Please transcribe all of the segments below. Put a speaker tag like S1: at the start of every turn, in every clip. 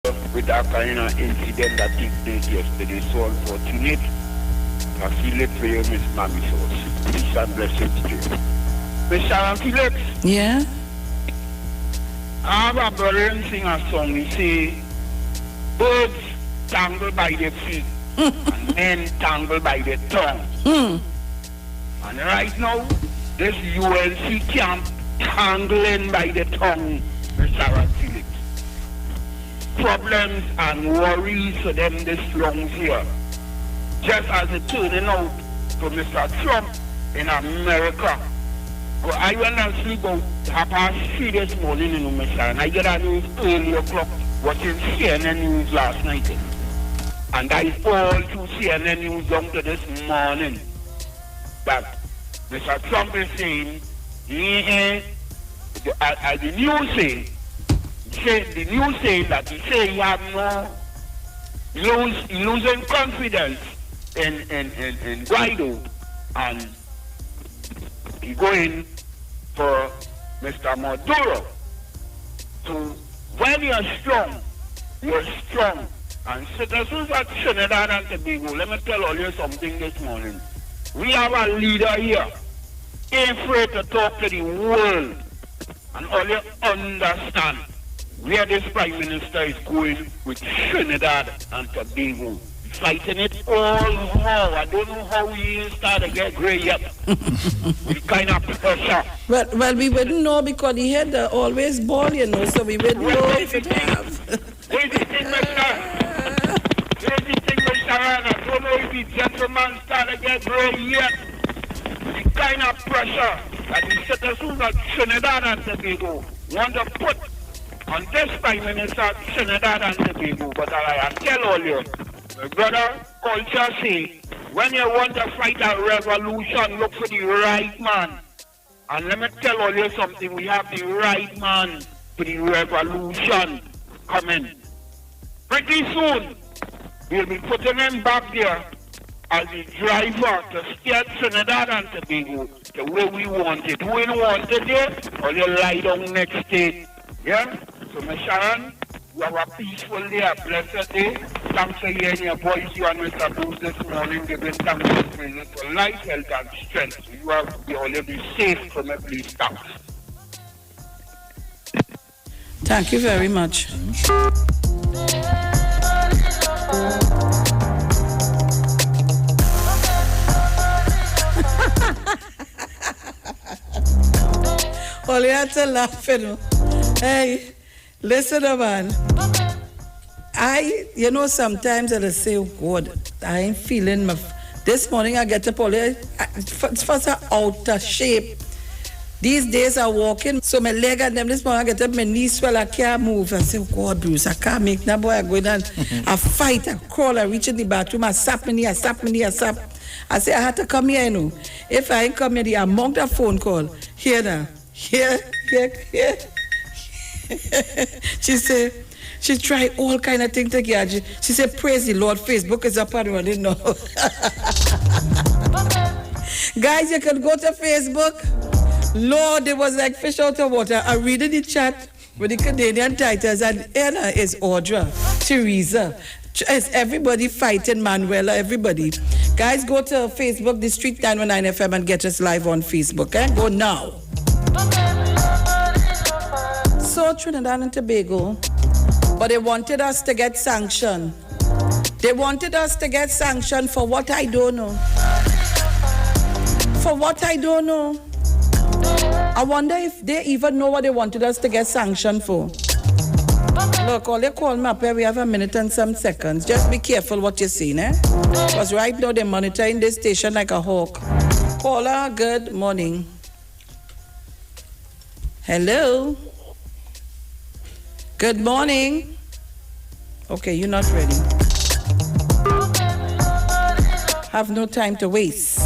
S1: with that kind of incident that took place yesterday. So unfortunate. I feel it for you, Miss Mammy Sauce. Peace and blessings to you. Miss Sharon Felix.
S2: Yeah?
S1: I have a brother and sing a song. He say, birds tangle by their feet and men tangle by their tongue. And right now, this ULC camp tangling by the tongue, Miss Sharon Felix. Problems and worries for them this long here. Just as it turning out for Mr. Trump in America. But I went and sleep about 3:30 this morning in Mr. And I get a news early o'clock watching CNN News last night. And I fall to CNN News down to this morning that Mr. Trump is saying, as the news say that he say he have losing confidence in Guaido, and he going for Mr. Maduro. So when you're strong. And citizens at Trinidad and Tobago, let me tell all you something this morning. We have a leader here, afraid to talk to the world, and all you understand where this Prime Minister is going with Trinidad and Tobago. Fighting it all now. I don't know how we start to get grey yet. With kind of pressure.
S2: Well, we wouldn't know because he had always ball, so we wouldn't know if it have.
S1: Where's the thing, Mr. I don't know if the gentleman start to get grey yet. The kind of pressure that the citizens of Trinidad and Tobago want to put on this Prime Minister Trinidad and Tobago. But I tell all you, my brother, culture say, when you want to fight a revolution, look for the right man. And let me tell all you something, we have the right man for the revolution coming. Pretty soon, we'll be putting him back there as the driver to steer Trinidad and Tobago the way we want it. We don't want it there, or you lie down next day. Yeah? So, Ms. Sharon, you have a peaceful day, a blessed day. Thanks for hearing your voice, you and Mr. Bruce this morning. Giving thanks and praises for life, health, and strength. You have to always be safe from every thanks.
S2: Thank you very much. All you have to laugh, Hey, listen, man. Sometimes I'll say, oh God, I ain't feeling my... This morning I get up all first out of shape. These days I walking, so my leg and them this morning I get up, my knees swell, I can't move. I say, oh God, Bruce, I can't make that boy. I go down, I fight, I crawl, I reach in the bathroom, I sap me knee. I say, I had to come here, If I ain't come here, the amount of phone call. Here now. Here. She tried all kind of things to get. She said, praise the Lord, Facebook is up and running now. Guys, you can go to Facebook. Lord, it was like fish out of water. I read in the chat with the Canadian titles, and Anna is Audra, Teresa. It's everybody fighting, Manuela, everybody. Guys, go to Facebook, the Street 919 FM, and get us live on Facebook. Go now. So, Trinidad and Tobago, but they wanted us to get sanctioned. They wanted us to get sanctioned for what I don't know. For what I don't know. I wonder if they even know what they wanted us to get sanctioned for. Look, all they call me up here, we have a minute and some seconds. Just be careful what you're saying, Because right now they're monitoring this station like a hawk. Caller, good morning. Hello? Good morning. Okay, you're not ready. Have no time to waste.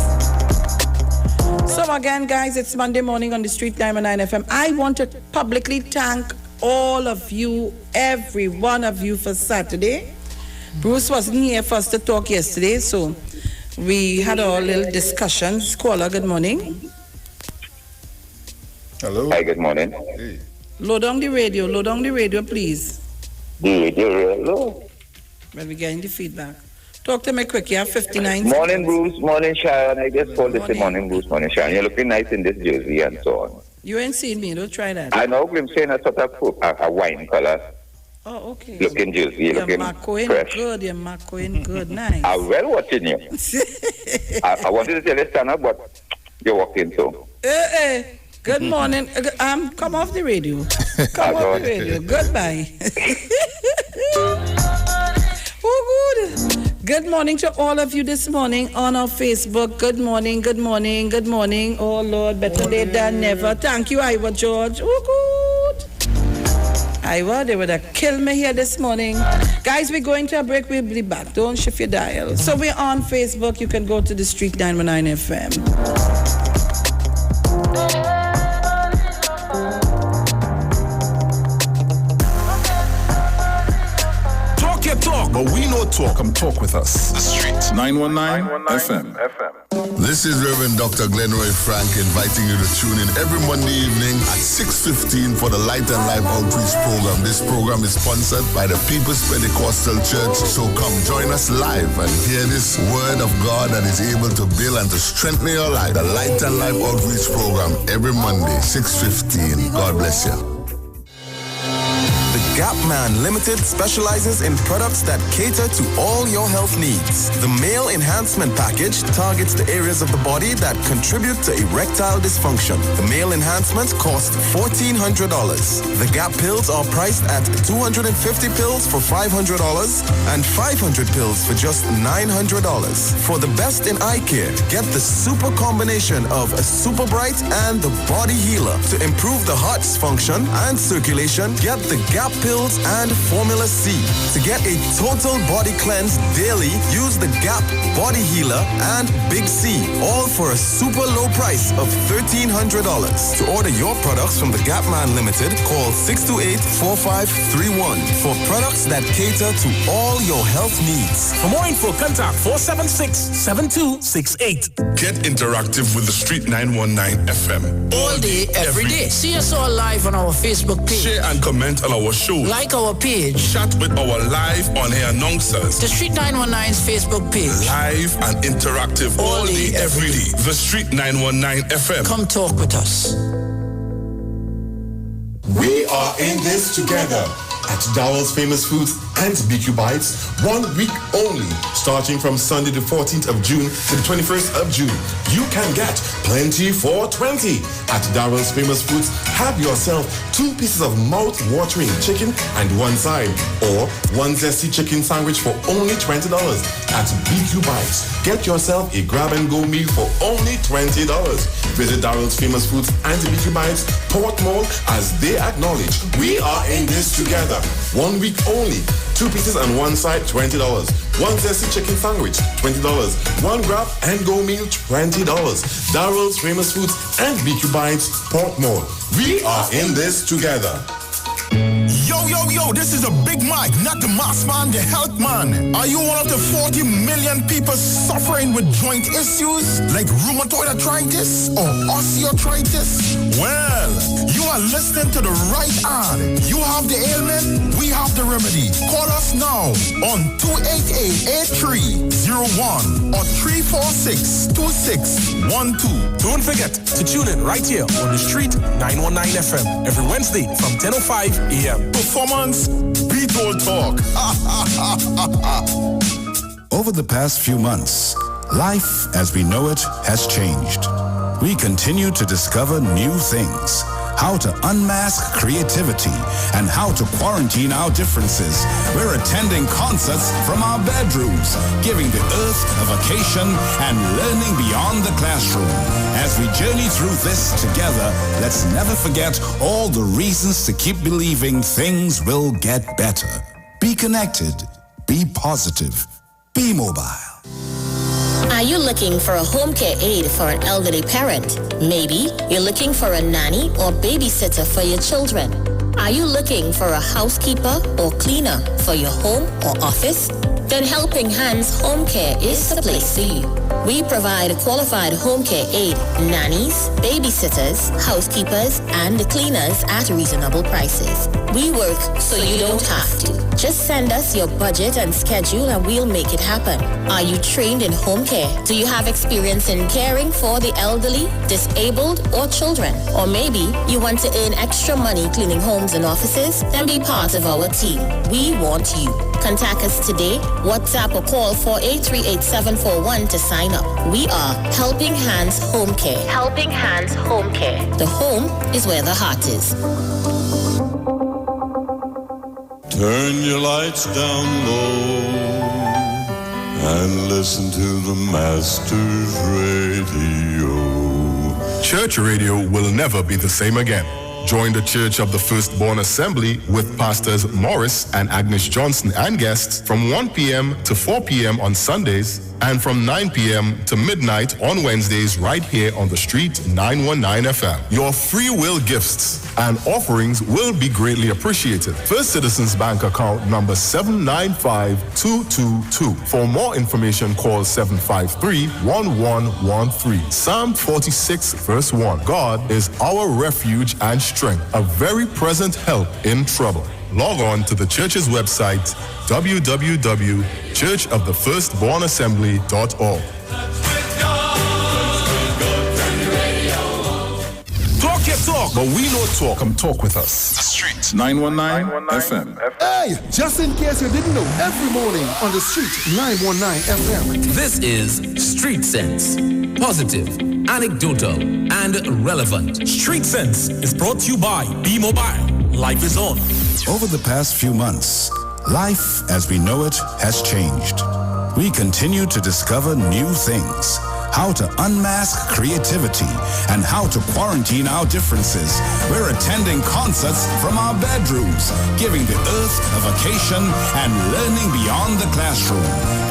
S2: So again, guys, it's Monday morning on the Street 919 FM. I want to publicly thank all of you, every one of you for Saturday. Bruce wasn't here for us to talk yesterday, so we had our little discussions. Caller, good morning.
S3: Hello.
S4: Hi, good morning.
S3: Hey.
S2: Load on the radio, please.
S3: The real low.
S2: When we getting the feedback. Talk to me quick. You have 59
S3: Morning,
S2: seconds.
S3: Bruce. Morning, Sharon. I just called this morning, Bruce. Morning, Sharon. You're looking nice in this jersey and so on.
S2: You ain't seen me. Don't try that.
S3: I know I'm saying a sort of a wine color.
S2: Oh, okay.
S3: Looking juicy,
S2: You're
S3: looking
S2: macroing
S3: fresh.
S2: good. You're macroing good. Nice.
S3: I'm well watching you. I wanted to tell you stand up, but you're walking so.
S2: Good morning. Come off the radio. Come off the radio. Goodbye. Oh, good. Good morning to all of you this morning on our Facebook. Good morning, good morning, good morning. Oh, Lord, better late than never. Thank you, Iowa George. Oh, good. Iowa, they would have killed me here this morning. Guys, we're going to a break. We'll be back. Don't shift your dial. So we're on Facebook. You can go to the Street 919 FM.
S4: Talk, but we know talk. Come talk with us. The Street 919 FM.
S5: This is Reverend Dr. Glenroy Frank inviting you to tune in every Monday evening at 6:15 for the Light and Life Outreach Program. This program is sponsored by the People's Pentecostal Church. So come join us live and hear this word of God that is able to build and to strengthen your life. The Light and Life Outreach Program every Monday, 6:15. God bless you.
S6: Gapman Limited specializes in products that cater to all your health needs. The Male Enhancement Package targets the areas of the body that contribute to erectile dysfunction. The Male Enhancement costs $1,400. The Gap pills are priced at 250 pills for $500 and 500 pills for just $900. For the best in eye care, get the super combination of a Super Bright and the Body Healer. To improve the heart's function and circulation, get the Gap pills and Formula C. To get a total body cleanse daily, use the Gap Body Healer and Big C, all for a super low price of $1,300. To order your products from the Gapman Limited, call 628-4531 for products that cater to all your health needs.
S7: For more info, contact 476-7268.
S4: Get interactive with the Street 919 FM.
S7: All day, every day. See us all live on our Facebook page.
S4: Share and comment on our show.
S7: Like our page.
S4: Chat with our live on-air announcers.
S7: The Street 919's Facebook page.
S4: Live and interactive all day, every day. The Street 919 FM.
S7: Come talk with us.
S8: We are in this together at Dowell's Famous Foods and BQ Bites, 1 week only, starting from Sunday the 14th of June to the 21st of June. You can get plenty for 20 at Dowell's Famous Foods. Have yourself 2 pieces of mouth-watering chicken and 1 side, or 1 zesty chicken sandwich for only $20 at BQ Bites. Get yourself a grab-and-go meal for only $20. Visit Dowell's Famous Foods and BQ Bites, Port Mall, as they acknowledge we are in this together. 1 week only. 2 pieces and 1 side, $20. 1 zesty chicken sandwich, $20. 1 grab and go meal, $20. Darrell's Famous Foods and BQ Bites, Port Mall. We are in this together.
S9: Yo, this is a Big Mike, not the mass man, the health man. Are you one of the 40 million people suffering with joint issues like rheumatoid arthritis or osteoarthritis? Well, you are listening to the right ad. You have the ailment, we have the remedy. Call us now on 288-8301 or 346-2612.
S7: Don't forget to tune in right here on the Street 919 FM every Wednesday from 10:05 a.m.
S9: Performance, beat all talk.
S10: Over the past few months, life as we know it has changed. We continue to discover new things, how to unmask creativity, and how to quarantine our differences. We're attending concerts from our bedrooms, giving the earth a vacation and learning beyond the classroom. As we journey through this together, let's never forget all the reasons to keep believing things will get better. Be connected, be positive, be mobile.
S11: Are you looking for a home care aide for an elderly parent? Maybe you're looking for a nanny or babysitter for your children. Are you looking for a housekeeper or cleaner for your home or office? Then Helping Hands Home Care is the place for you. We provide qualified home care aid, nannies, babysitters, housekeepers, and cleaners at reasonable prices. We work so you don't have to. Just send us your budget and schedule and we'll make it happen. Are you trained in home care? Do you have experience in caring for the elderly, disabled, or children? Or maybe you want to earn extra money cleaning homes and offices? Then be part of our team. We want you. Contact us today, WhatsApp or call 4838741 to sign up. We are Helping Hands Home Care. Helping Hands Home Care. The home is where the heart is.
S12: Turn your lights down low and listen to the Master's Radio.
S8: Church radio will never be the same again. Join the Church of the Firstborn Assembly with Pastors Morris and Agnes Johnson and guests from 1 p.m. to 4 p.m. on Sundays and from 9 p.m. to midnight on Wednesdays right here on the street 919 FM. Your free will gifts and offerings will be greatly appreciated. First Citizens Bank account number 795222. For more information, call 753-1113. Psalm 46 verse 1. God is our refuge and strength, a very present help in trouble. Log on to the church's website, www.churchofthefirstbornassembly.org.
S4: Talk your talk, but we know talk. Come talk with us. The Street 919 FM.
S13: Hey, just in case you didn't know, every morning on the Street 919 FM.
S14: This is Street Sense. Positive, anecdotal, and relevant.
S7: Street Sense is brought to you by B-Mobile. Life is on.
S10: Over the past few months, life as we know it has changed. We continue to discover new things, how to unmask creativity, and how to quarantine our differences. We're attending concerts from our bedrooms, giving the earth a vacation and learning beyond the classroom.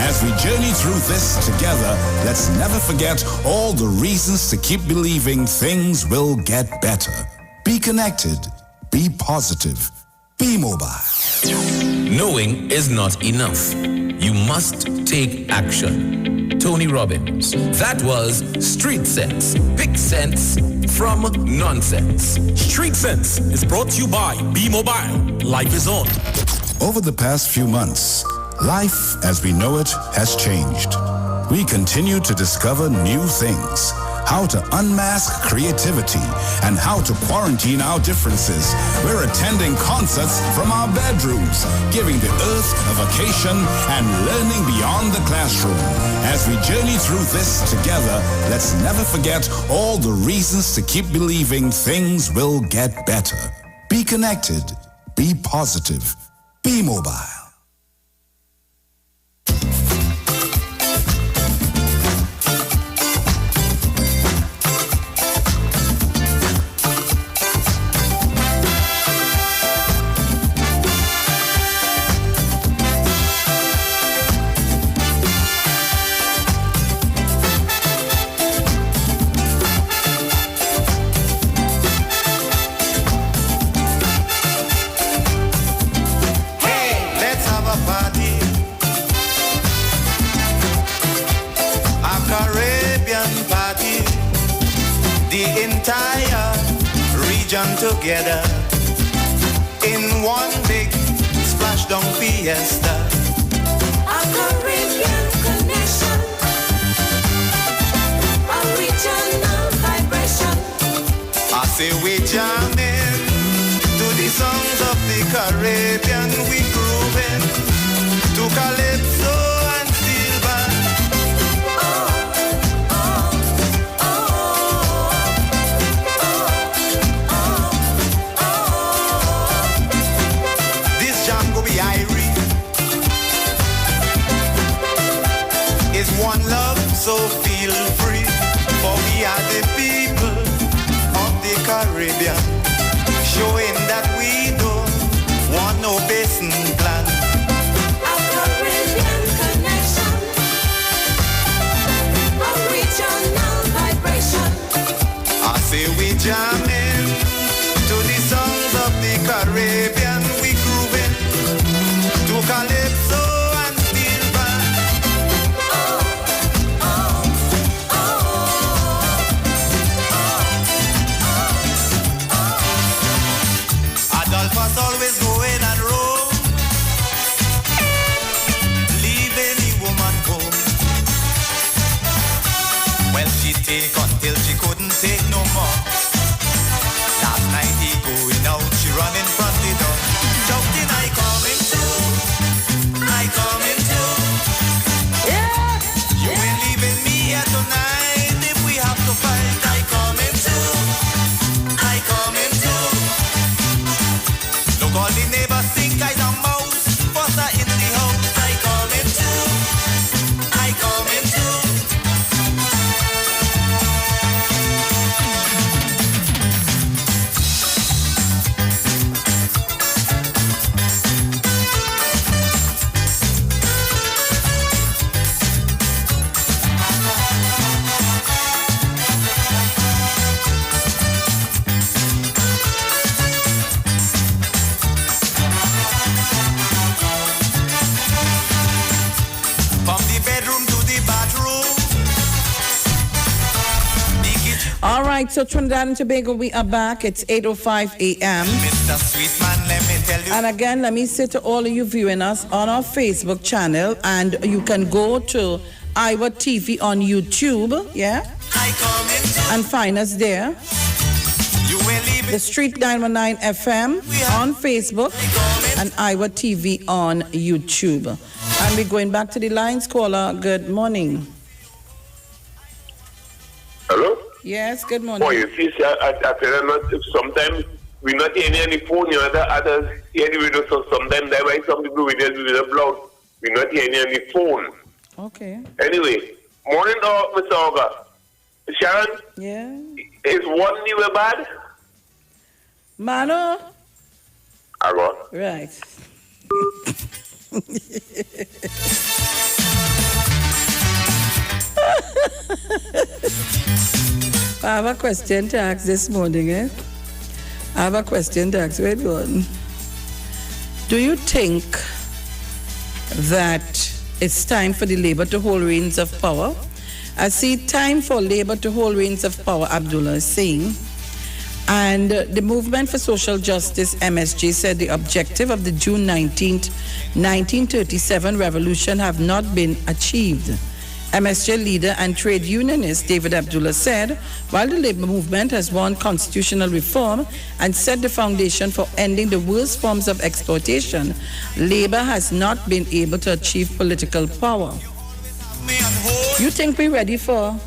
S10: As we journey through this together, let's never forget all the reasons to keep believing things will get better. Be connected. Be positive. Be mobile.
S14: Knowing is not enough. You must take action. Tony Robbins. That was Street Sense. Pick sense from nonsense.
S7: Street Sense is brought to you by B-Mobile. Life is on.
S10: Over the past few months, life as we know it has changed. We continue to discover new things, how to unmask creativity, and how to quarantine our differences. We're attending concerts from our bedrooms, giving the earth a vacation and learning beyond the classroom. As we journey through this together, let's never forget all the reasons to keep believing things will get better. Be connected. Be positive. Be mobile.
S15: Together in one big splashdown fiesta.
S16: A Caribbean connection, a regional vibration.
S15: I say we jamming to the songs of the Caribbean. We grooving to calypso and steel band. One love, so feel free, for we are the people of the Caribbean, showing that we don't want no basin plan.
S16: A Caribbean connection, a regional vibration.
S15: I say we jamming to the songs of the Caribbean, we grooving to calypso.
S2: right, so Trinidad and Tobago, we are back. It's 8:05 a.m.
S15: Mr. Sweetman, let me tell you.
S2: And again, let me say to all of you viewing us on our Facebook channel, and you can go to Iowa TV on YouTube, and find us there. The Street 919 FM on Facebook and Iowa TV on YouTube. And we're going back to the lines. Caller, good morning.
S17: Hello?
S2: Yes, good morning.
S17: Oh, you see, sir, I tell you, sometimes we're not hearing any phone, you know, others hear the radio, so sometimes that's why some people with the blood, we're not hearing any phone.
S2: Okay.
S17: Anyway, morning, Mr. Auga. Sharon?
S2: Yeah?
S17: Is one new bad?
S2: Mano?
S17: Hello?
S2: Right. I have a question to ask this morning, I have a question to ask. Wait, go on. Do you think that it's time for the Labour to hold reins of power? I see time for Labour to hold reins of power, Abdullah is saying. And the Movement for Social Justice, MSJ, said the objective of the June 19th, 1937 revolution have not been achieved. MSJ leader and trade unionist David Abdullah said, while the labor movement has won constitutional reform and set the foundation for ending the worst forms of exploitation, labor has not been able to achieve political power. You think we're ready for?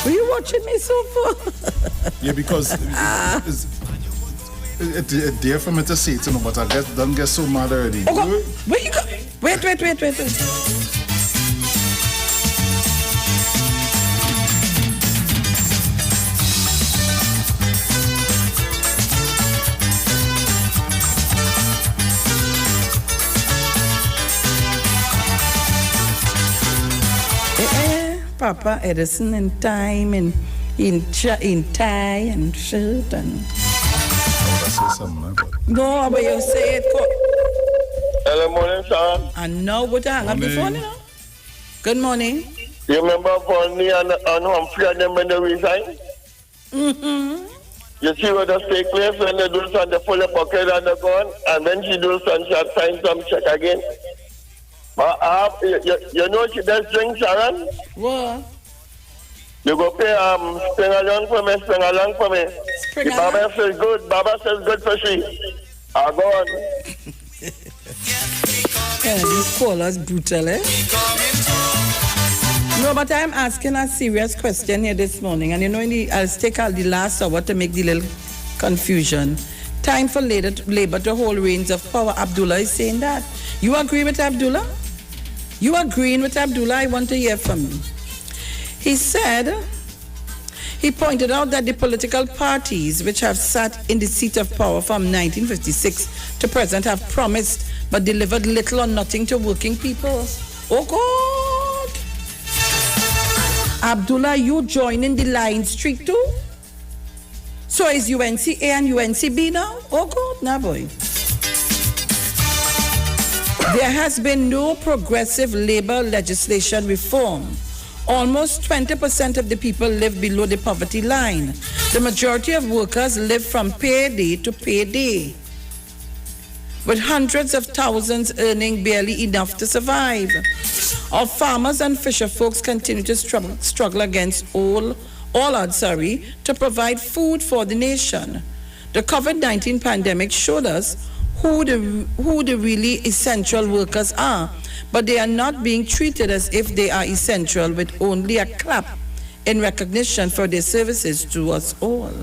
S2: Were you watching me so far?
S18: Yeah, because it's there for me to say it, you know, but I don't get so mad already.
S2: Oh, God. Where you go? Wait. Papa Edison in time and in tie and shirt and. No, but you say it.
S17: Hello, morning, Sharon.
S2: And now what I hang up the phone, you know? Good morning.
S17: You remember Bonnie and Humphrey and them when they resigned?
S2: Mm-hmm.
S17: You see what does take place when they do something, they pull the pocket and they gone, and when she do something, she sign some check again. But you know she does drink, Sharon?
S2: What?
S17: You go pay spring along for me. The Baba says good. Baba says good for she. I go on.
S2: Yeah, these callers brutal, eh? No, but I'm asking a serious question here this morning, and you know, I'll take out the last hour to make the little confusion. Time for labor to hold reins of power. Abdullah is saying that. You agree with Abdullah? You agreeing with Abdullah? I want to hear from you. He said, he pointed out that the political parties which have sat in the seat of power from 1956 to present have promised but delivered little or nothing to working people. Oh God! Abdullah, you joining the Lion Street too? So is UNCA and UNCB now? Oh God, nah boy. There has been no progressive labor legislation reform. Almost 20% of the people live below the poverty line. The majority of workers live from payday to payday, with hundreds of thousands earning barely enough to survive. Our farmers and fisher folks continue to struggle against all odds, to provide food for the nation. The COVID-19 pandemic showed us who the really essential workers are, but they are not being treated as if they are essential with only a clap in recognition for their services to us all.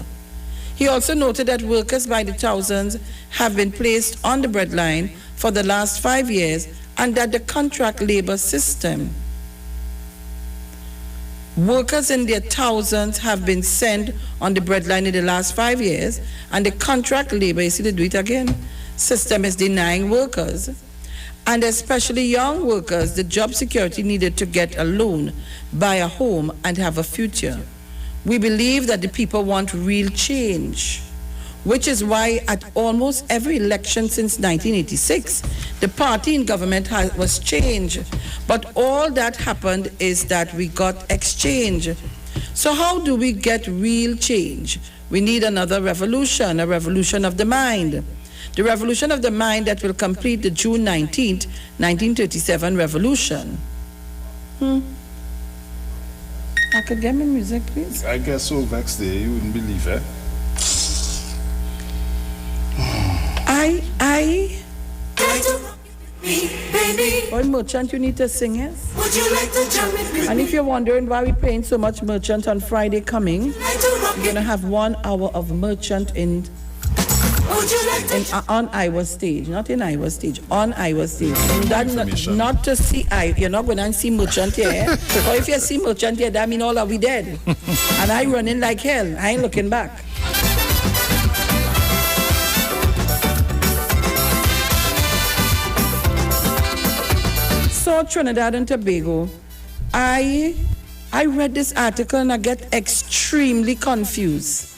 S2: He also noted that workers by the thousands have been placed on the breadline for the last 5 years, and that the contract labor system, workers in their thousands have been sent on the breadline in the last 5 years, and the contract labor, you see they do it again, system is denying workers, and especially young workers, the job security needed to get a loan, buy a home, and have a future. We believe that the people want real change, which is why at almost every election since 1986, the party in government was changed. But all that happened is that we got exchange. So how do we get real change? We need another revolution, a revolution of the mind. The revolution of the mind that will complete the June 19th, 1937 revolution. I could get me music, please.
S18: I get so vexed there, you wouldn't believe it.
S2: Boy, Merchant, you need to sing, yes?
S16: Would you like to jump with me?
S2: And if you're wondering why we're playing so much Merchant on Friday coming, we're going to have 1 hour of Merchant on Iowa stage, not in Iowa stage, on Iowa stage. Not to see, you're not going to see Merchant here. Or if you see Merchant here, that means all of we dead. And I running like hell. I ain't looking back. So Trinidad and Tobago, I read this article and I get extremely confused.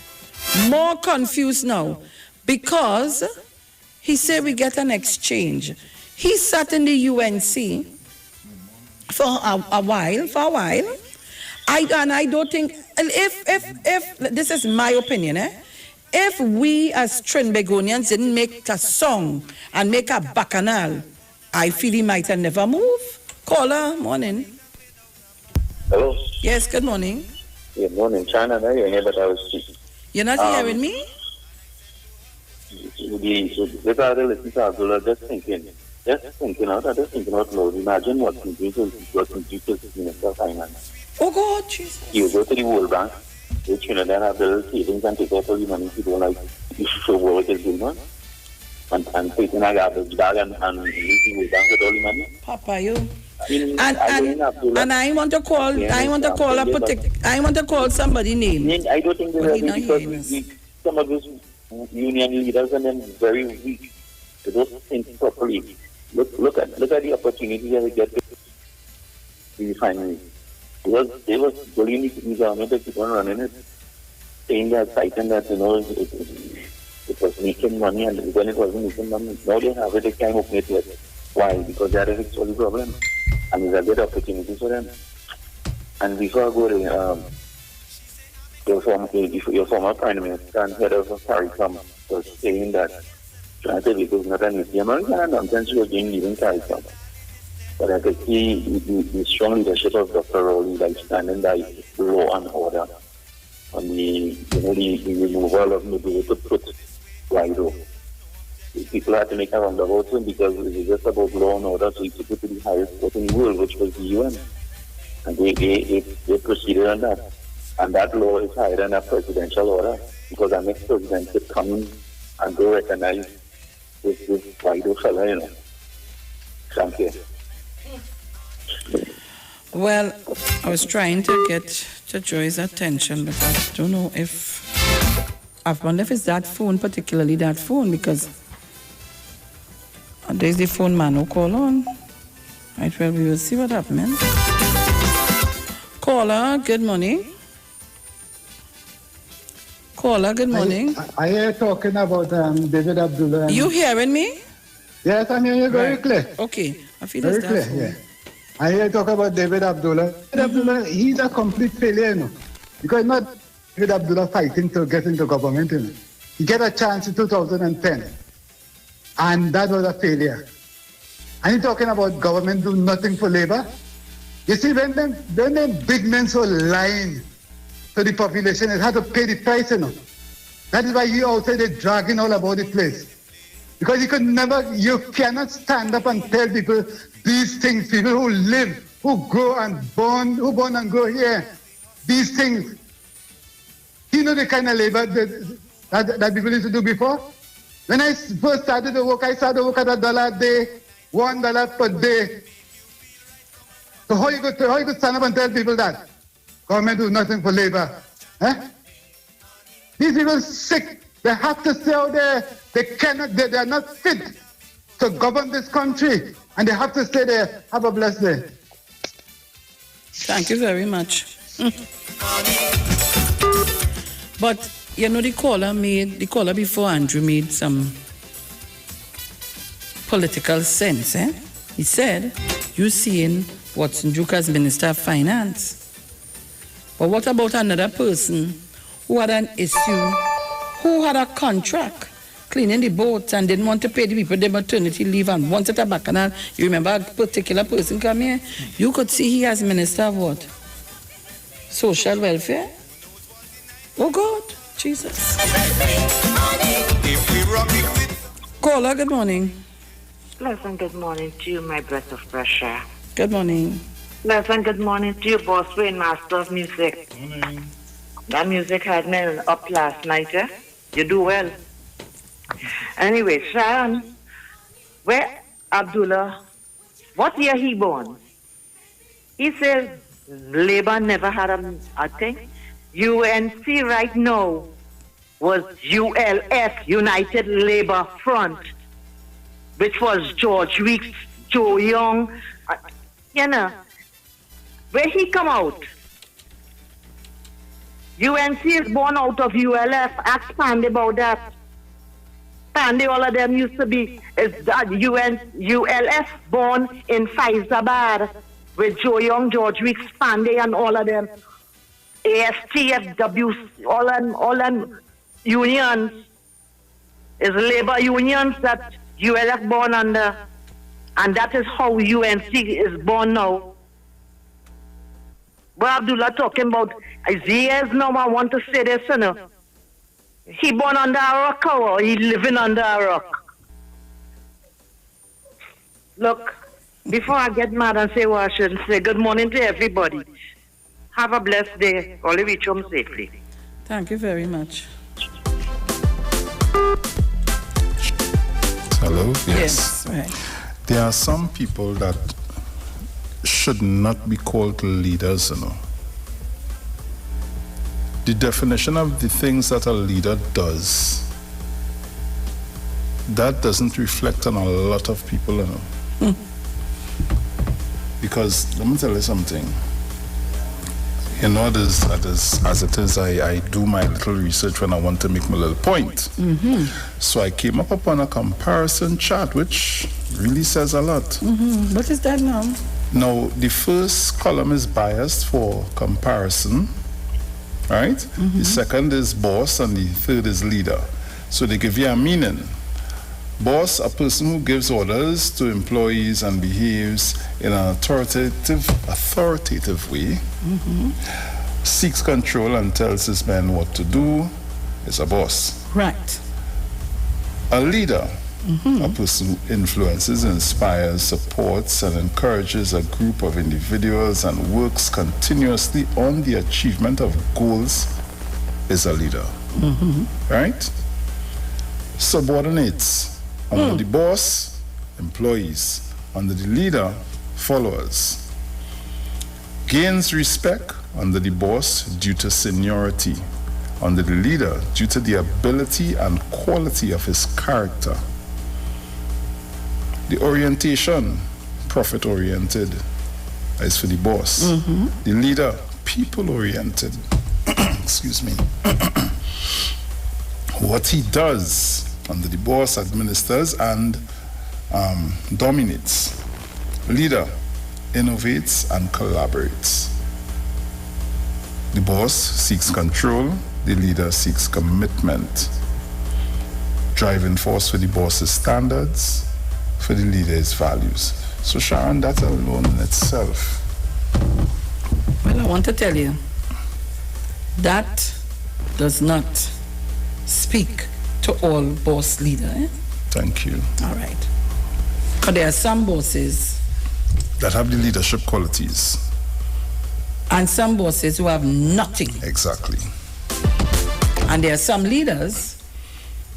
S2: More confused now. Because he said we get an exchange. He sat in the UNC for a while. I don't think, if this is my opinion, if we as Trinbagonians didn't make a song and make a bacchanal, I feel he might have never moved. Caller, morning.
S3: Hello?
S2: Yes, good morning.
S3: Good morning, China. Now you're here, but I was speaking.
S2: You're not hearing me?
S3: The other listen to Abdullah, just thinking out loud. Imagine what people in the finance.
S2: Oh God, Jesus.
S3: You go to the World Bank, which Trinidad have the savings and take out all the money people like you show what is going on. And put in a garbage bag and leave the World Bank with all the money.
S2: Papa, you. And I want to call. I want to call somebody name.
S3: I don't think because some of those union leaders and then very weak. They don't think properly. Look at the opportunity that they get to the refinery. They was bullying the government to keep on running it, saying that, citing that, it was making money, and when it wasn't making money, now they have it, they can't open it yet. Why? Because that is actually the problem. And it's a good opportunity for them. And before I go to your former Prime Minister and head of CARICOM was saying that Tobago is not an easy American, and nonsense was doing leaving CARICOM. But I could see the strong leadership of Dr. Rowley, like standing by law and order on the removal of Nubu to put Guaido. People had to make a roundabout to him because it was just about law and order, so he took it to the highest court in the world, which was the UN. And they proceeded on that. And that law is higher than a presidential order because our next president could come in and go recognize this Guaido fella, Thank you.
S2: Well, I was trying to get to Joy's attention, but I don't know if... I wonder if it's that phone, particularly that phone, because there's the phone man who call on. Right, well, we will see what happens. Caller, good morning. Caller, good morning.
S19: I hear talking about David Abdullah.
S2: You hearing me?
S19: Yes, I'm hearing you very clear.
S2: Okay, I feel
S19: very clear. Yeah. I hear talk about David Abdullah. David Abdullah, he's a complete failure, because not David Abdullah fighting to get into government. He get a chance in 2010, and that was a failure. And he's talking about government do nothing for labor. You see, when them big men so lying to the population, it had to pay the price, That is why you outside they dragging all about the place. Because you cannot stand up and tell people these things, people who live, who grow and born, who born and grow here, these things. You know the kind of labor that people used to do before? When I first started to work, I started to work at $1 a day, $1 per day. So how you could stand up and tell people that? Government do nothing for labor. These people are sick. They have to stay out there. They are not fit to govern this country. And they have to stay there. Have a blessed day.
S2: Thank you very much. But, the caller before Andrew made some political sense. He said, you seeing Watson Juka's Minister of Finance. But what about another person who had an issue, who had a contract cleaning the boat and didn't want to pay the people their maternity leave and wanted a bacchanal? You remember a particular person come here? You could see he as Minister of what? Social welfare? Oh God, Jesus. Caller, good morning.
S20: Pleasant good morning to you, my breath of fresh air.
S2: Good morning.
S20: Pleasant good morning to you, Boss Wayne, Master of Music.
S18: Morning.
S20: That music had me up last night, eh? You do well. Anyway, Sharon, where Abdullah, what year he born? He says Labour never had a thing. UNC right now was ULF, United Labour Front, which was George Weeks, Joe Young, you know. Where he come out? UNC is born out of ULF. Ask Pandy about that. Pandy, all of them used to be ULF born in Faizabad with Joe Young, George Weeks, Pandy, and all of them. ASTFW, all them unions is labor unions that ULF born under, and that is how UNC is born now. But Abdullah talking about years now, I want to say this, you know. He born under a rock or he living under a rock? Look, before I get mad and say what I shouldn't say, good morning to everybody. Have a blessed day. All reach home safely.
S2: Thank you very much.
S18: Hello?
S2: Yes, right.
S18: There are some people that should not be called leaders, you know. The definition of the things that a leader does, that doesn't reflect on a lot of people, you know. Because, let me tell you something. You know, as it is, I do my little research when I want to make my little point. So I came up upon a comparison chart, which really says a lot.
S2: What is that now?
S18: Now, the first column is biased for comparison, right? The second is boss, and the third is leader. So they give you a meaning. Boss, a person who gives orders to employees and behaves in an authoritative way, seeks control and tells his men what to do, is a boss.
S2: Right.
S18: A leader, a person who influences, inspires, supports, and encourages a group of individuals and works continuously on the achievement of goals, is a leader. Right? Subordinates. Under the boss, employees. Under the leader, followers. Gains respect under the boss due to seniority. Under the leader, due to the ability and quality of his character. The orientation, profit-oriented, is for the boss. The leader, people-oriented. Excuse me. What he does under the boss, administers and dominates. Leader innovates and collaborates. The boss seeks control, the leader seeks commitment. Driving force for the boss is standards, for the leader is values. So Sharon, that alone in itself.
S2: Well, I want to tell you, that does not speak to all boss leader.
S18: Thank you.
S2: All right. Because there are some bosses
S18: that have the leadership qualities.
S2: And some bosses who have nothing.
S18: Exactly.
S2: And there are some leaders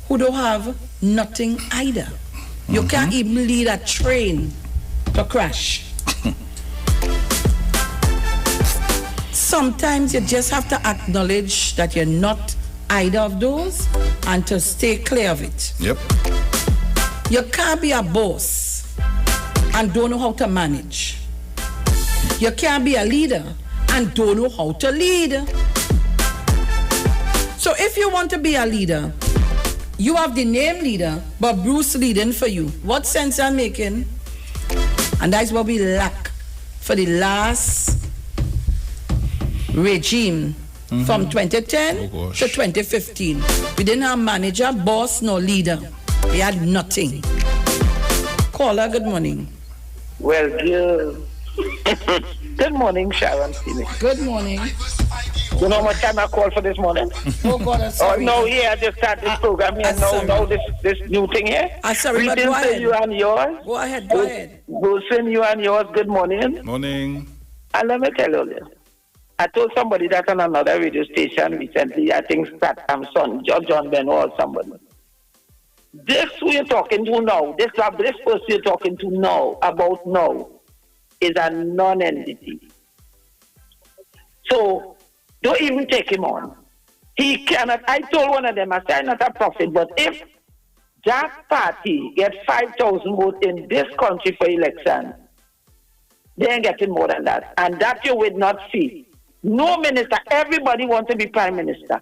S2: who don't have nothing either. You can't even lead a train to crash. Sometimes you just have to acknowledge that you're not either of those and to stay clear of it.
S18: Yep.
S2: You can't be a boss and don't know how to manage. You can't be a leader and don't know how to lead. So if you want to be a leader, you have the name leader, but Bruce leading for you. What sense I'm making? And that's what we lack for the last regime from 2010 to 2015. We didn't have manager, boss, nor leader. We had nothing. Caller, good morning.
S21: Well, good morning, Sharon.
S2: Good morning.
S21: You know how much time I called for this morning?
S2: Oh, God, I'm sorry.
S21: Oh, no, here, I just started this program here. No, this new thing here.
S2: I'm sorry, but go
S21: Greetings to
S2: ahead.
S21: you and yours.
S2: Go ahead.
S21: Wilson, you and yours, good morning.
S18: Morning.
S21: And let me tell you this. I told somebody that on another radio station recently, I think that son, John Benoit or somebody. This who you're talking to now, this person you're talking to now, about now, is a non-entity. So, don't even take him on. He cannot, I told one of them, I said, I'm not a prophet, but if that party gets 5,000 votes in this country for election, they ain't getting more than that. And that you would not see. No minister, everybody wants to be prime minister.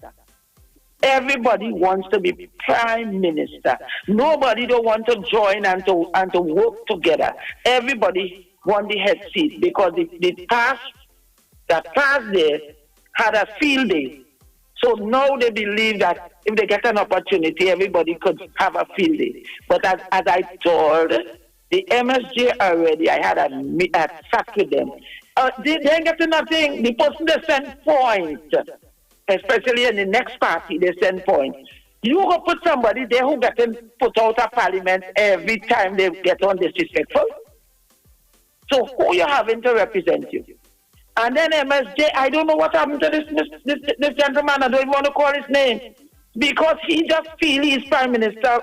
S21: Everybody wants to be prime minister. Nobody don't want to join and to work together. Everybody want the head seat because the past there had a field day. So now they believe that if they get an opportunity, everybody could have a field day. But as I told the MSJ already, I had a chat with them. They ain't getting nothing. The person they send point, especially in the next party, they send point. You go put somebody there who getting put out of parliament every time they get on disrespectful. So who you having to represent you? And then MSJ, I don't know what happened to this gentleman. I don't even want to call his name because he just feel he's prime minister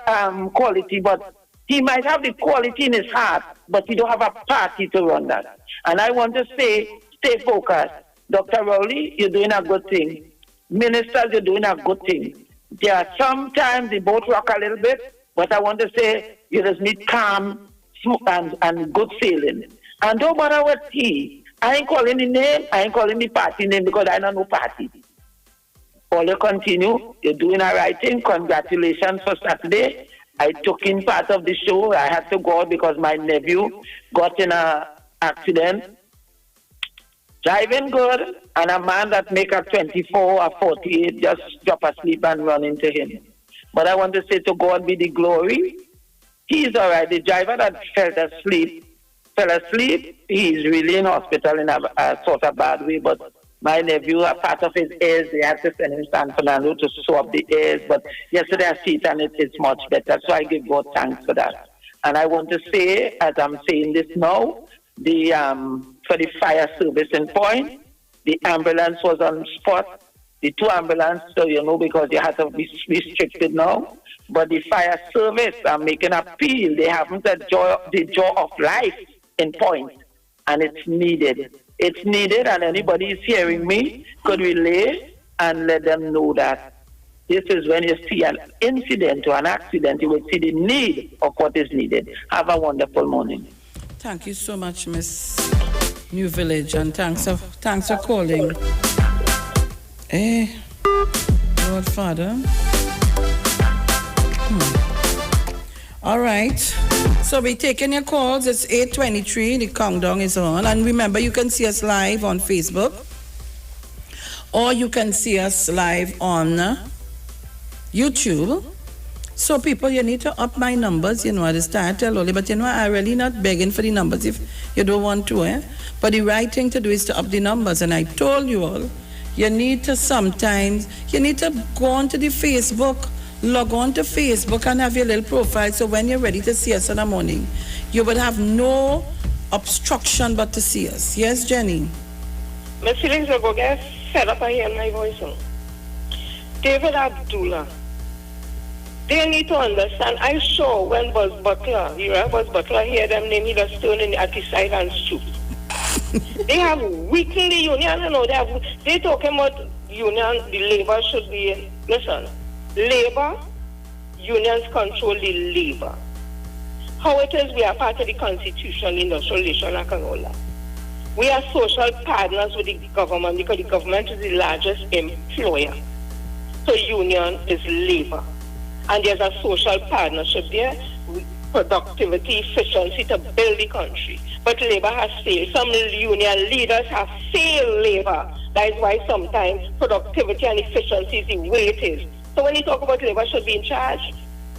S21: quality, but he might have the quality in his heart, but he don't have a party to run that. And I want to say, stay focused. Dr. Rowley, you're doing a good thing. Ministers, you're doing a good thing. There are sometimes the boat rock a little bit, but I want to say you just need calm and good sailing. And don't bother with he. I ain't calling the name, I ain't calling the party name because I don't know party. All you continue, you're doing a right thing. Congratulations for Saturday. I took in part of the show. I had to go out because my nephew got in an accident. Driving good, and a man that make a 24 or 48 just drop asleep and run into him. But I want to say to God be the glory. He's all right. The driver that fell asleep, he's really in hospital in a sort of bad way, but my nephew, a part of his ears, they had to send him to San Fernando to sew up the ears, but yesterday I see it and it's much better, so I give God thanks for that. And I want to say, as I'm saying this now, for the fire service in Point, the ambulance was on spot, the 2 ambulances, so you know, because you have to be restricted now, but the fire service are making an appeal. They haven't the joy of life in Point, and it's needed. It's needed, and anybody is hearing me could relay and let them know that this is when you see an incident or an accident, you will see the need of what is needed. Have a wonderful morning.
S2: Thank you so much, Miss New Village, and thanks for calling. Lord Father. All right. So we're taking your calls. It's 8:23. The countdown is on. And remember, you can see us live on Facebook. Or you can see us live on YouTube. So people, you need to up my numbers. You know, I start tell only, but you know, I'm really not begging for the numbers if you don't want to. But the right thing to do is to up the numbers. And I told you all, you need to go onto the Facebook, log on to Facebook and have your little profile, so when you're ready to see us in the morning, you would have no obstruction but to see us. Yes, Jenny?
S22: My feelings are going fed up. I hear my voice. David Abdullah, they need to understand. I saw when Buzz Butler, you remember Buzz Butler, hear them name, he just turn in at the side and shoot. They have weakened the union, you know, they talking about union, the labor should be, listen, labor, unions control the labor. How it is, we are part of the constitution, industrial relation, and all that. We are social partners with the government because the government is the largest employer. So union is labor. And there's a social partnership there. productivity, efficiency to build the country. But labor has failed. Some union leaders have failed labor. That is why sometimes productivity and efficiency is the way it is. So when you talk about labor should be in charge,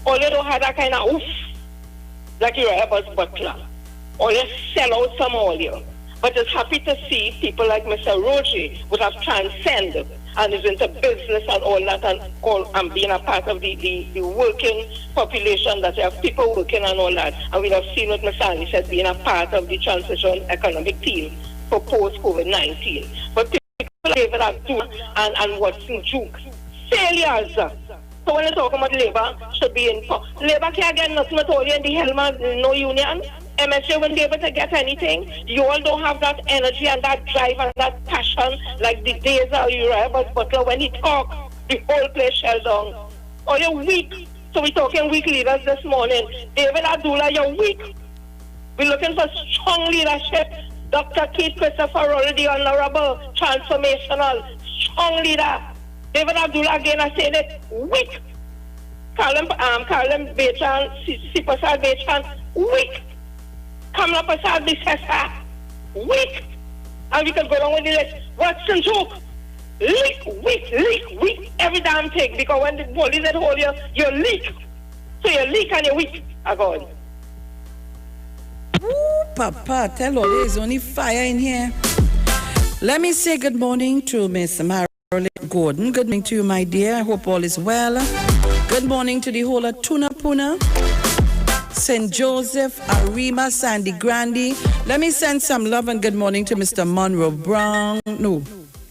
S22: all you don't have that kind of oof, like you are Buzz Butler. Or you sell out some oil. But it's happy to see people like Mr. Roger would have transcended and is into business and all that and being a part of the working population, that you have people working and all that. And we have seen what Mr. Ali said, being a part of the transition economic team for post-COVID-19. But people like David Abdul and Watson Duke, failures. So when you talk about labor, should be in labor can't get nothing at all in the Helma, no union. MSA won't be able to get anything. You all don't have that energy and that drive and that passion like the days of Uriah Butler. When he talk, the whole place shell down. Or you're weak. So we're talking weak leaders this morning. David Abdullah, you're weak. We're looking for strong leadership. Dr. Keith Christopher already honorable, transformational, strong leader. David Abdullah again, I said it, weak. Carlin Bechan, Sipasar Bechan, weak. Kamala Prasad Bisesa, weak. And we can go on with the list. Watson Duke, weak, every damn thing. Because when the police at hold you, you leak. So you leak and you weak. I go on.
S2: Ooh, Papa, tell all there's only fire in here. Let me say good morning to Miss Marilyn Gordon. Good morning to you, my dear. I hope all is well. Good morning to the whole of Tunapuna, St. Joseph, Arima, Sandy Grande. Let me send some love and good morning to Mr. Monroe Brown. No,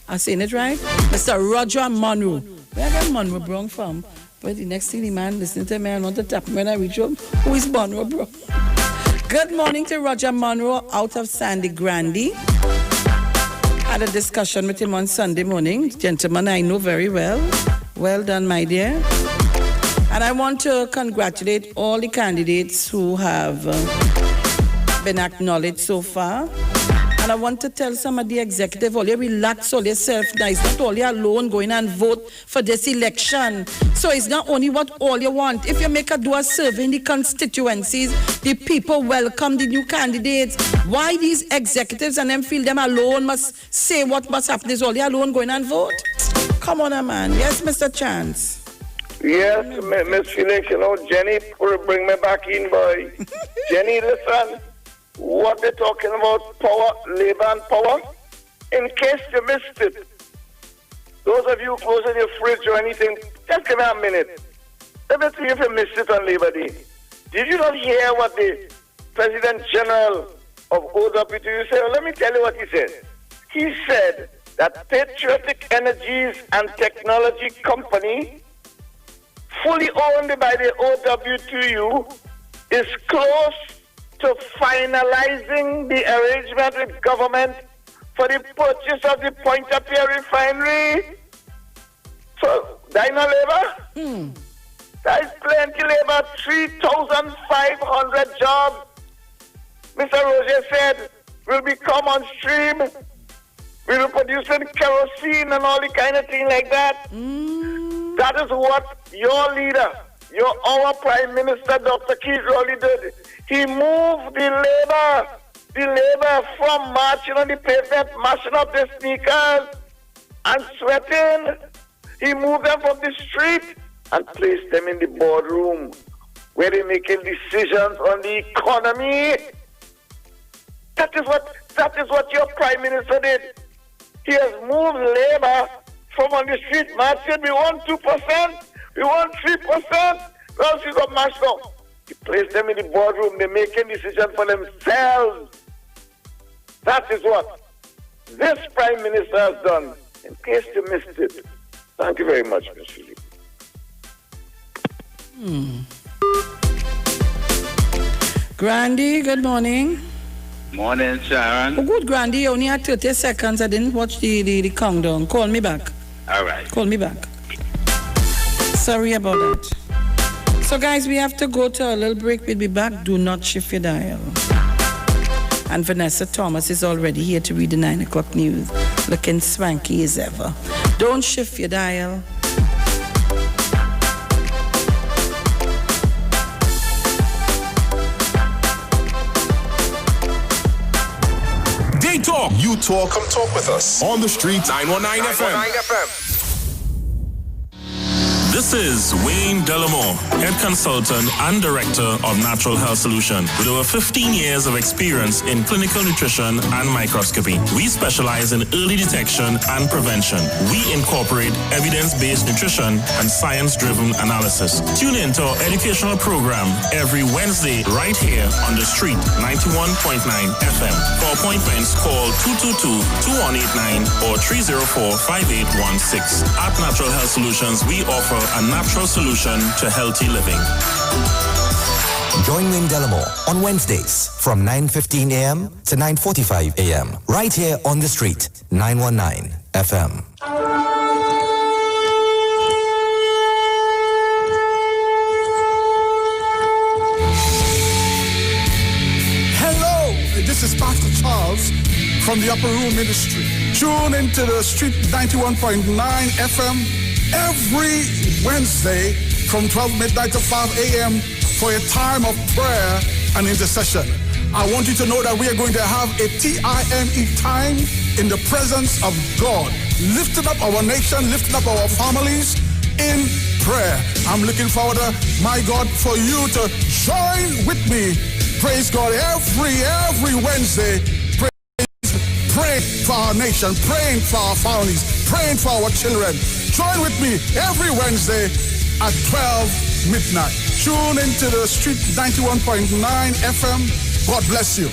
S2: I'm saying it right? Mr. Roger Monroe. Where I got Monroe Brown from? But the next thing the man listening to me, I want to tap him when I reach home. Who is Monroe Brown? Good morning to Roger Monroe out of Sandy Grande. Had a discussion with him on Sunday morning. Gentleman I know very well. Well done, my dear. And I want to congratulate all the candidates who have been acknowledged so far. And I want to tell some of the executive, all you relax all yourself now. It's not all you alone going and vote for this election. So it's not only what all you want. If you do a survey in the constituencies, the people welcome the new candidates. Why these executives and them feel them alone must say what must happen? Is all you alone going and vote? Come on, man. Yes, Mr. Chance.
S17: Yes, Miss Felix, Jenny, bring me back in, boy. Jenny, listen, what they're talking about, power, labor and power, in case you missed it, those of you closing your fridge or anything, just give me a minute. Let me see if you missed it on Labor Day. Did you not hear what the President General of OWTU said? Well, let me tell you what he said. He said that Patriotic Energies and Technology Company, fully owned by the OWTU, is close to finalizing the arrangement with government for the purchase of the Pointe-à-Pierre refinery. So, that no labor? That is plenty labor, 3,500 jobs. Mr. Roger said will become on stream. We will produce kerosene and all the kind of thing like that. That is what your leader, our Prime Minister, Dr. Keith Rowley did. He moved the labor from marching on the pavement, mashing up the sneakers and sweating. He moved them from the street and placed them in the boardroom where they're making decisions on the economy. That is what your Prime Minister did. He has moved labor from on the street marching. We want 2%. We want 3%. Well, she got mashed up. He placed them in the boardroom. They're making decisions for themselves. That is what this Prime Minister has done. In case you missed it. Thank you very much, Ms. Philip.
S2: Grandy, good morning.
S1: Morning, Sharon.
S2: Oh, good, Grandy. You only had 30 seconds. I didn't watch the countdown. Call me back.
S1: All right.
S2: Call me back. Sorry about that. So, guys, we have to go to a little break. We'll be back. Do not shift your dial. And Vanessa Thomas is already here to read the 9 o'clock news. Looking swanky as ever. Don't shift your dial.
S7: We talk.
S4: You talk, come talk with us. On the street,
S7: 919 FM. This is Wayne Delamore, Head Consultant and Director of Natural Health Solution. With over 15 years of experience in clinical nutrition and microscopy, we specialize in early detection and prevention. We incorporate evidence-based nutrition and science-driven analysis. Tune in to our educational program every Wednesday right here on the street, 91.9 FM. For appointments, call 222-2189 or 304-5816. At Natural Health Solutions, we offer a natural solution to healthy living.
S5: Join Wayne Delamore on Wednesdays from 9:15 a.m. to 9:45 a.m. right here on the street, 919 FM.
S6: Hello, this is Pastor Charles from the Upper Room Ministry. Tune into the street 91.9 FM every Wednesday from 12 midnight to 5 a.m. for a time of prayer and intercession. I want you to know that we are going to have a TIME time in the presence of God, lifting up our nation, lifting up our families in prayer. I'm looking forward to, my God, for you to join with me. Praise God every Wednesday. Praying for our nation, praying for our families, praying for our children. Join with me every Wednesday at 12 midnight. Tune into the street 91.9 FM. God bless you.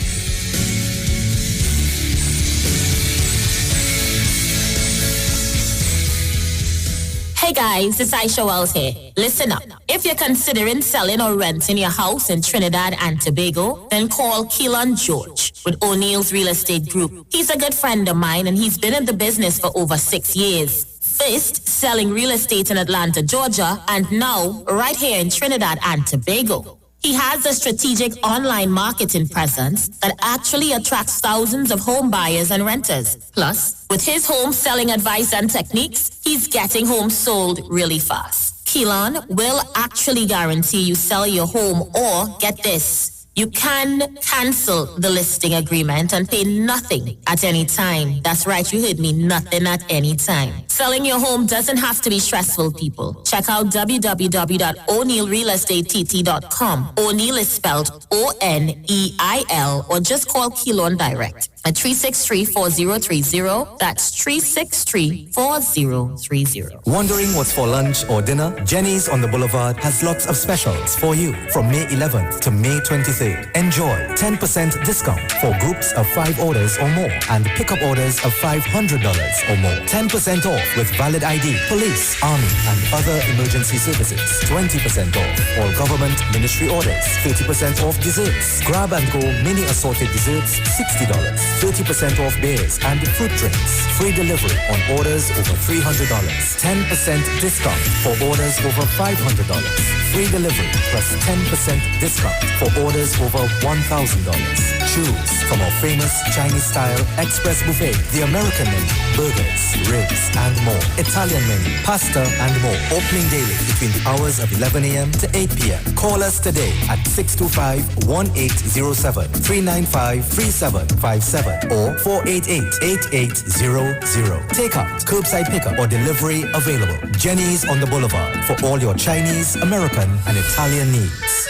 S11: Hey guys, it's Aisha Wells here. Listen up. If you're considering selling or renting your house in Trinidad and Tobago, then call Keelan George with O'Neill's Real Estate Group. He's a good friend of mine and he's been in the business for over 6 years. First, selling real estate in Atlanta, Georgia, and now right here in Trinidad and Tobago. He has a strategic online marketing presence that actually attracts thousands of home buyers and renters. Plus, with his home selling advice and techniques, he's getting homes sold really fast. Keelan will actually guarantee you sell your home or, get this, you can cancel the listing agreement and pay nothing at any time. That's right, you heard me, nothing at any time. Selling your home doesn't have to be stressful, people. Check out www.o'neillrealestatett.com. O'Neill is spelled O-N-E-I-L, or just call Keelan direct at 363-4030. That's 363-4030.
S5: Wondering what's for lunch or dinner? Jenny's on the Boulevard has lots of specials for you from May 11th to May 23rd. Enjoy 10% discount for groups of 5 orders or more and pickup orders of $500 or more. 10% off with valid ID, police, army, and other emergency services. 20% off all government ministry orders. 30% off desserts. Grab and go mini assorted desserts, $60. 30% off beers and fruit drinks. Free delivery on orders over $300. 10% discount for orders over $500. Free delivery plus 10% discount for orders over $1,000. Choose from our famous Chinese-style express buffet, the American menu, burgers, ribs, and more. Italian menu, pasta, and more. Opening daily between the hours of 11 a.m. to 8 p.m. Call us today at 625-1807, 395-3757, or 488-8800. Takeout, curbside pickup, or delivery available. Jenny's on the Boulevard for all your Chinese, American, and Italian needs.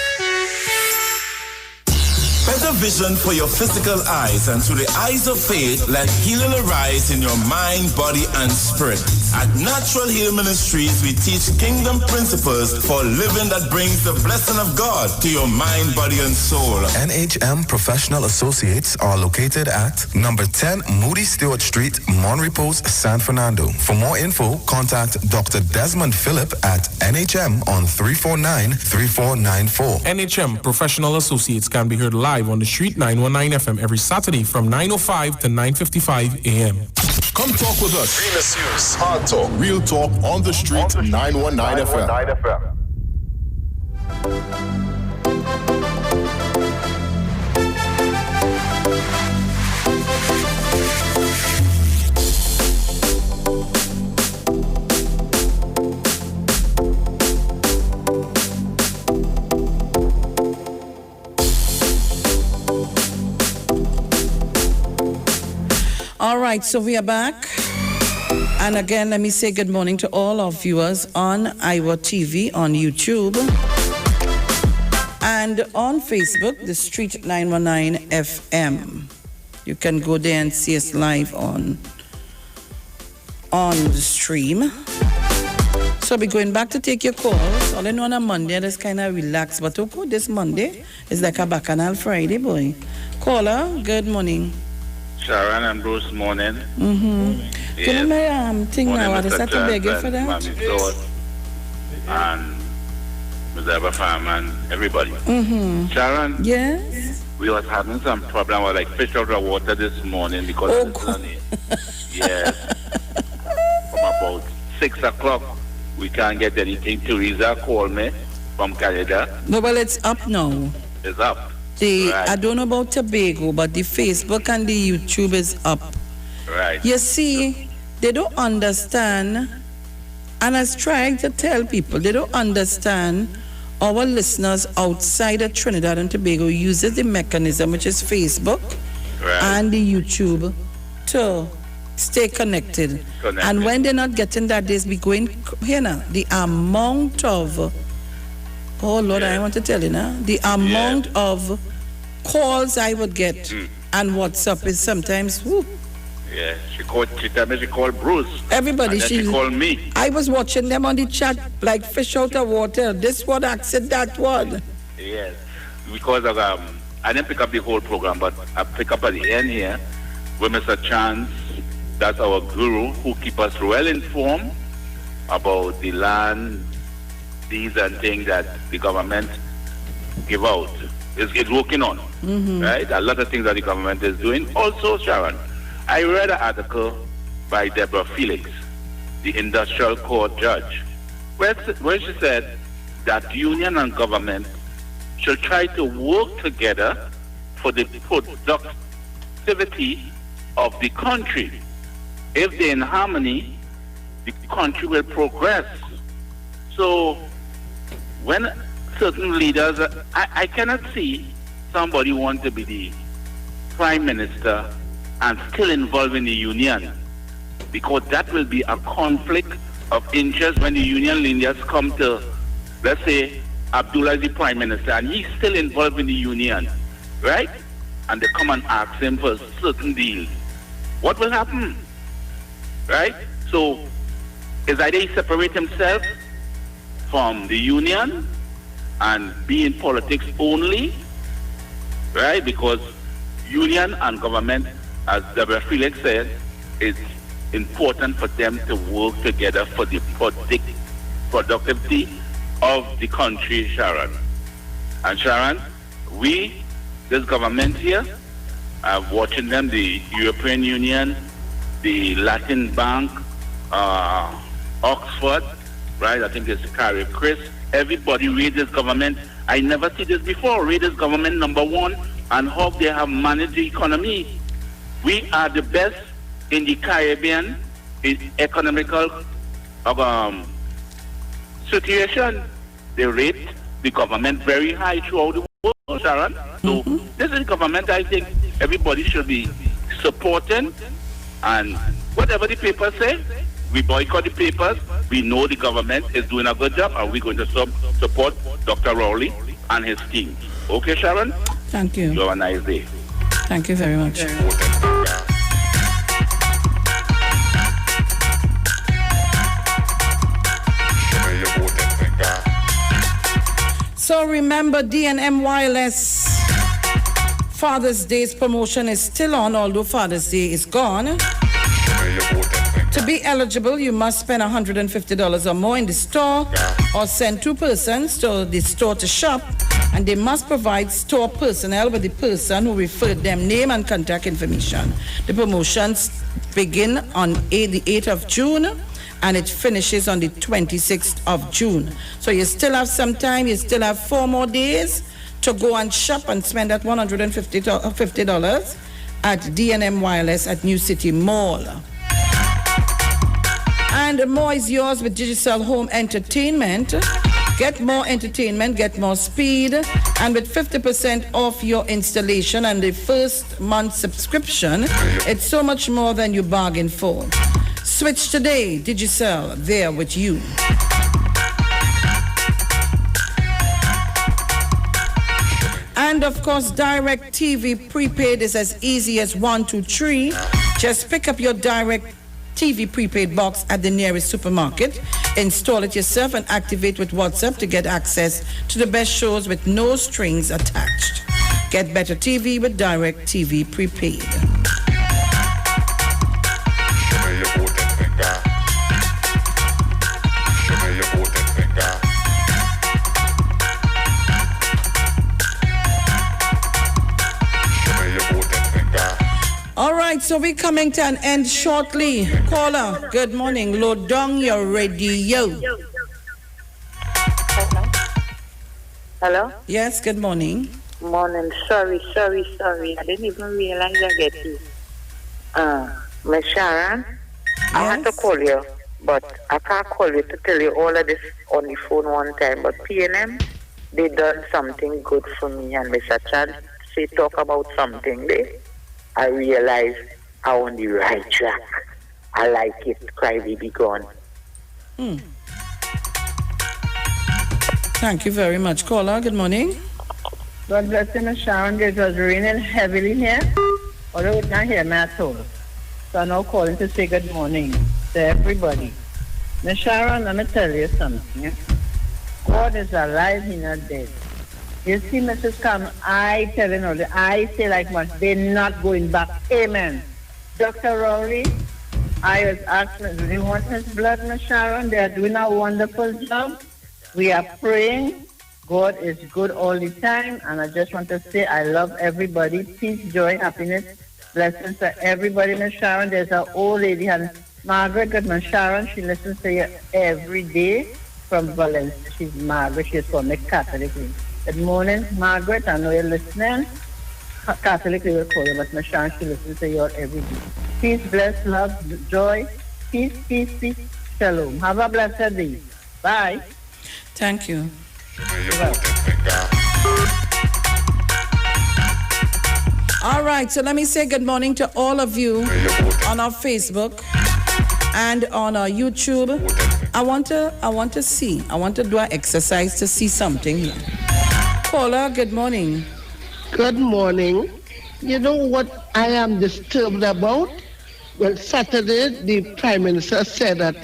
S23: Better vision for your physical eyes, and through the eyes of faith, let healing arise in your mind, body, and spirit. At Natural Heal Ministries, we teach kingdom principles for living that brings the blessing of God to your mind, body, and soul.
S24: NHM Professional Associates are located at number 10 Moody Stewart Street, Monrepos, San Fernando. For more info, contact Dr. Desmond Phillip at NHM on 349-3494.
S7: NHM Professional Associates can be heard live on the street 919 FM every Saturday from 9:05 to 9:55 a.m.
S4: Come talk with us. Famous News, Hard Talk, Real Talk on the street, 919 FM.
S2: All right, so we are back. And again, let me say good morning to all our viewers on Iowa TV, on YouTube, and on Facebook, the Street 919 FM. You can go there and see us live on the stream. So we're going back to take your calls. All I know on a Monday, that's kind of relaxed. But okay, this Monday is like a Bacchanal Friday, boy. Caller, good morning.
S1: Sharon and Bruce, morning.
S2: Mm-hmm.
S1: Yes.
S2: Can I thing now? I just have to beg you for that.
S1: Mami Claude and Mr. Farm and everybody.
S2: Mm-hmm.
S1: Sharon?
S2: Yes?
S1: We was having some problem with like fish out of water this morning because of the sunny. Yes. From about 6 o'clock, we can't get anything. Teresa called me from Canada.
S2: No, well, it's up now.
S1: It's up.
S2: Right.
S1: Right.
S2: I don't know about Tobago, but the Facebook and the YouTube is up.
S1: Right.
S2: You see, they don't understand, and I was trying to tell people, they don't understand our listeners outside of Trinidad and Tobago uses the mechanism, which is Facebook and the YouTube, to stay connected. And when they're not getting that, they'll be going, here now, the amount of, oh Lord, I want to tell you now, the amount of calls I would get and WhatsApp is sometimes, whoo.
S1: Yeah, she told me she called Bruce.
S2: Everybody,
S1: and then she called me.
S2: I was watching them on the chat like fish out of water. This one accent, that one.
S1: Yes, because of, I didn't pick up the whole program, but I pick up at the end here with Mr. Chance. That's our guru who keep us well informed about the land, deeds and things that the government give out. It's working on, right? A lot of things that the government is doing. Also, Sharon, I read an article by Deborah Felix, the industrial court judge, where she said that union and government should try to work together for the productivity of the country. If they're in harmony, the country will progress. So when certain leaders, I cannot see somebody want to be the prime minister and still involved in the union, because that will be a conflict of interest when the union leaders come to, let's say, Abdullah is the prime minister and he's still involved in the union, right? And they come and ask him for certain deals. What will happen, right? So, is either he separate himself from the union and be in politics only, right? Because union and government, as Deborah Felix said, it's important for them to work together for the productivity of the country, Sharon. And Sharon, this government here, watching them, the European Union, the Latin Bank, Oxford, right? I think it's Carrie Chris. Everybody read this government. I never see this before. Read this government, number one, and how they have managed the economy. We are the best in the Caribbean in economical situation. They rate the government very high throughout the world, Sharon. So this is the government I think everybody should be supporting. And whatever the papers say, we boycott the papers. We know the government is doing a good job, and we're going to support Dr. Rowley and his team. Okay, Sharon?
S2: Thank you.
S1: You have a nice day.
S2: Thank you very much. So remember, D&M Wireless Father's Day's promotion is still on, although Father's Day is gone. To be eligible, you must spend $150 or more in the store or send 2 persons to the store to shop, and they must provide store personnel with the person who referred them name and contact information. The promotions begin on the 8th of June and it finishes on the 26th of June. So you still have some time, you still have 4 more days to go and shop and spend that $150 at D&M Wireless at New City Mall. And more is yours with Digital Home Entertainment. Get more entertainment, get more speed, and with 50% off your installation and the first month subscription, it's so much more than you bargained for. Switch today. Digicel, there with you. And of course, Direct TV prepaid is as easy as 1, 2, 3. Just pick up your Direct TV prepaid box at the nearest supermarket, install it yourself, and activate with WhatsApp to get access to the best shows with no strings attached. Get better TV with Direct TV prepaid. All right, so we're coming to an end shortly. Caller, good morning. Load down your radio.
S8: Hello?
S2: Yes, good morning.
S8: Morning. Sorry. I didn't even realize I get you. Miss Sharon, I had to call you, but I can't call you to tell you all of this on the phone one time. But PNM, they done something good for me, and Mr. Chad say talk about something there. I realized I'm on the right track. I like it. Crybaby gone.
S2: Thank you very much. Caller, good morning.
S9: God bless you, Miss Sharon. It was raining heavily here, although it's not here at all. So I'm now calling to say good morning to everybody. Miss Sharon, let me tell you something. God is alive, He's not dead. You see, Mrs. Cam, I telling all the I say like much, they're not going back. Amen. Dr. Rowley, I was asking, do they want his blood, Miss Sharon? They are doing a wonderful job. We are praying. God is good all the time. And I just want to say I love everybody. Peace, joy, happiness, blessings to everybody, Miss Sharon. There's an old lady, and Margaret, good Miss Sharon. She listens to you every day from Valencia. She's Margaret. She's from the Catholic. Good morning, Margaret. I know you're listening. Catholic, we will call you, but Miss Sharon, she listens to you all every day. Peace, bless, love, joy. Peace, peace, peace. Shalom. Have a blessed day. Bye.
S2: Thank you. All right, so let me say good morning to all of you on our Facebook and on our YouTube. I want to do an exercise to see something here. Caller, good morning.
S12: Good morning. You know what I am disturbed about? Well, Saturday, the Prime Minister said that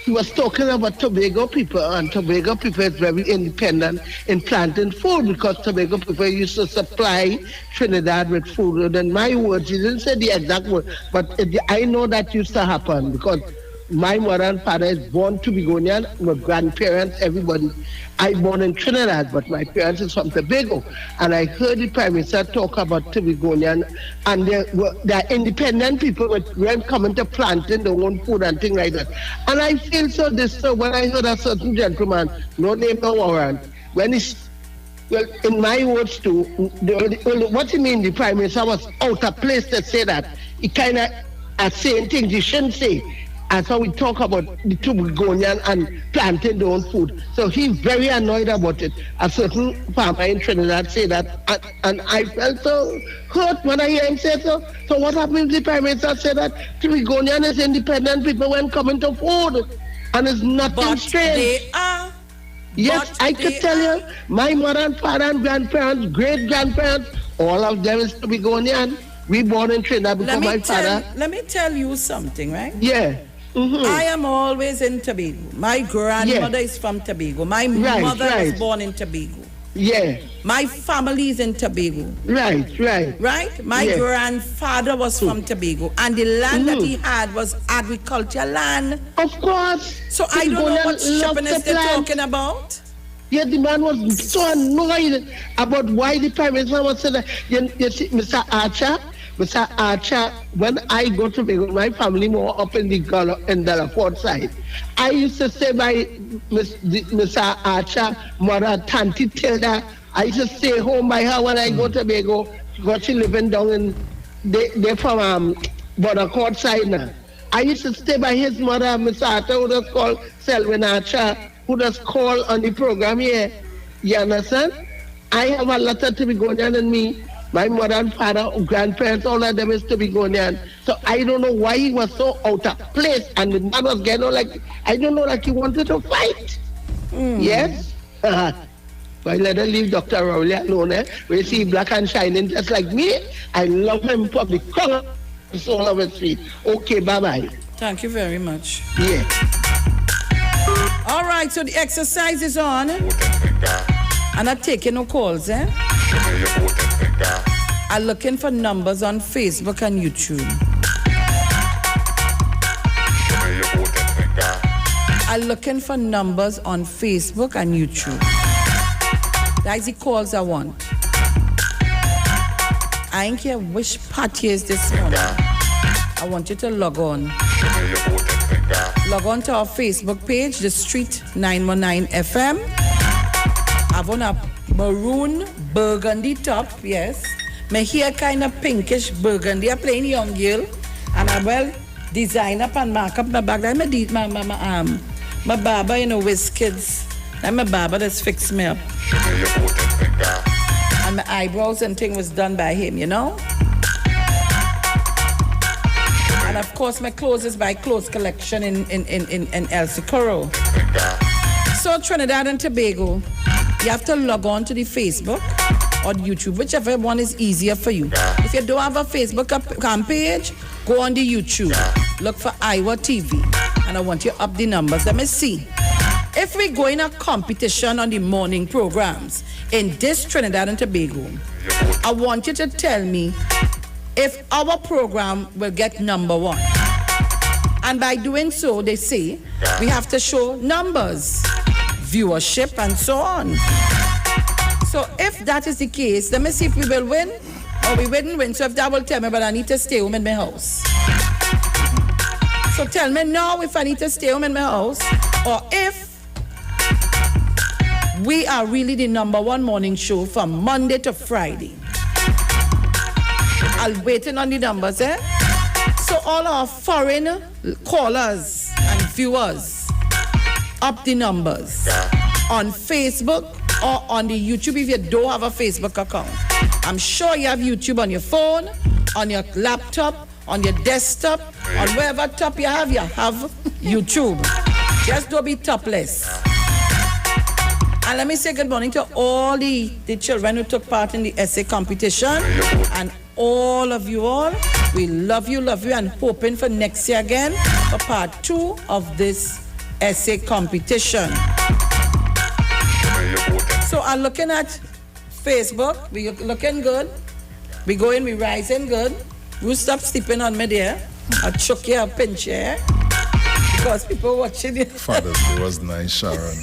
S12: he was talking about Tobago people, and Tobago people is very independent in planting food because Tobago people used to supply Trinidad with food. And my words, he didn't say the exact word, but I know that used to happen because my mother and father is born Tobagonian, my grandparents, everybody. I born in Trinidad, but my parents is from Tobago. And I heard the Prime Minister talk about Tobagonian, and they're independent people with when coming to planting their own food and things like that. And I feel so disturbed when I heard a certain gentleman, no name, no warrant, when he's, well, in my words too, what you mean the Prime Minister was out of place to say that? He kind of saying things he shouldn't say. And so we talk about the Tobagonian and planting their own food. So he's very annoyed about it. A certain farmer in Trinidad said that, and I felt so hurt when I hear him say so. So what happens if the Prime Minister said that Tobagonian is independent people when coming to food? And it's nothing strange.
S2: They are.
S12: Yes, I could tell you, my mother and father and grandparents, great-grandparents, all of them is Tobagonian. We born in Trinidad because my father...
S2: Let me tell you something, right?
S12: Yeah. Mm-hmm.
S2: I am always in Tobago. My grandmother is from Tobago. My mother was born in Tobago.
S12: Yeah.
S2: My family is in Tobago.
S12: Right.
S2: My grandfather was from Tobago. And the land that he had was agricultural land.
S12: Of course.
S2: So I don't know what shippiness they're talking about.
S12: Yeah, the man was so annoyed about why the Prime Minister was saying that. You see, Mr. Archer, when I go to my family more up in the Delaford side, I used to stay by Mr. Archer, mother, Tanti Tilda. I used to stay home by her when I go to Tobago because she living down in, they're from Bonacourt side now. I used to stay by his mother, Mr. Archer, who was called Selwyn Archer, who does call on the program here. You understand? I have a lot of Tobagonian in me. My mother and father, grandparents, all of them is Tobagonian. So I don't know why he was so out of place. And the man was getting like, I don't know, like he wanted to fight. Yes? But let her leave Dr. Rowley alone. We see black and shining just like me. I love him for the color and soul of his feet. Okay, bye-bye.
S2: Thank you very much.
S12: Yeah.
S2: All right, so the exercise is on. I'm not taking no calls, I'm looking for numbers on Facebook and YouTube. I'm looking for numbers on Facebook and YouTube. That's the calls I want. I ain't care which party is this morning. I want you to log on. Log on to our Facebook page, The Street 919 FM. I've on a maroon burgundy top, yes. My hair kind of pinkish burgundy. I'm playing young girl. And I will design up and mark up my back. Like my barber, with kids. Like my barber that's fixed me up. And my eyebrows and thing was done by him, And of course my clothes is by Clothes Collection in El Socorro. So Trinidad and Tobago, you have to log on to the Facebook or YouTube, whichever one is easier for you. If you don't have a Facebook page, go on the YouTube. Look for Iowa TV. And I want you up the numbers. Let me see. If we go in a competition on the morning programs in this Trinidad and Tobago, I want you to tell me if our program will get number 1. And by doing so, they say, we have to show numbers, viewership, and so on. So if that is the case, let me see if we will win or we wouldn't win. So if that will tell me, but I need to stay home in my house. So tell me now if I need to stay home in my house or if we are really the number 1 morning show from Monday to Friday. I'll waiting on the numbers, So all our foreign callers and viewers, up the numbers on Facebook or on the YouTube if you don't have a Facebook account. I'm sure you have YouTube on your phone, on your laptop, on your desktop, on wherever top you have YouTube. Just don't be topless. And let me say good morning to all the children who took part in the essay competition. And all of you all, we love you, and hoping for next year again for part 2 of this essay competition. So I'm looking at Facebook. We looking good. We going, we rising good. You stop sleeping on me there. I'll choke you, I'll pinch you. Because people watching you.
S18: Father's Day was nice, Sharon.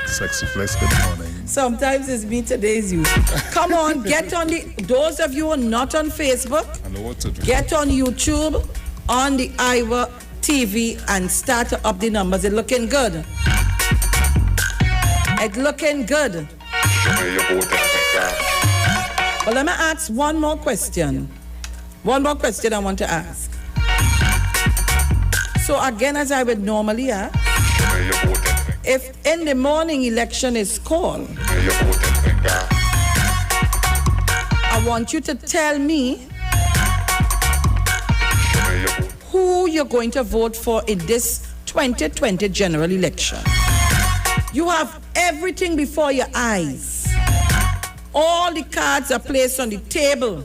S18: Sexy Flex, good morning.
S2: Sometimes it's me, today's you. Come on, get on those of you who are not on Facebook,
S18: I know what to do.
S2: get on YouTube, on the Iowa TV, and start to up the numbers. It's looking good. It's looking good. But let me ask one more question. One more question I want to ask. So again, as I would normally ask, if in the morning election is called, I want you to tell me who you're going to vote for in this 2020 general election. You have everything before your eyes. All the cards are placed on the table.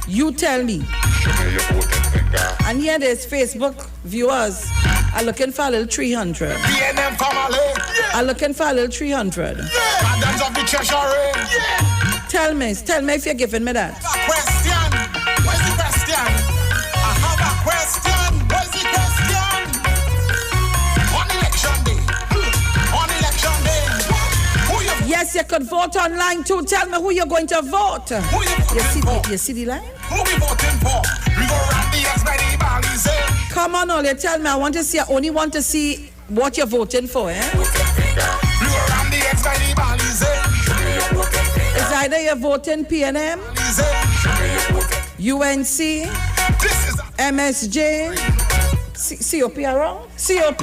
S2: You tell me. And here there's Facebook viewers are looking for a little 300.
S10: BNM family.
S2: Are looking for a little 300.
S10: Madams of the treasury.
S2: Tell me if you're giving me that.
S10: Question. What's the question? I have a question. What's the question? On election day. On election day. Who you?
S2: Yes, you could vote online too. Tell me who you're going to vote.
S10: Who you voting for?
S2: You see the line?
S10: Who we voting for? We go round the X by the Balize.
S2: Come on, Ollie, tell me. I want to see. I only want to see what you're voting for,
S10: We go round the X by the Balize.
S2: It's either you're voting PNM, UNC, MSJ, COP around? COP?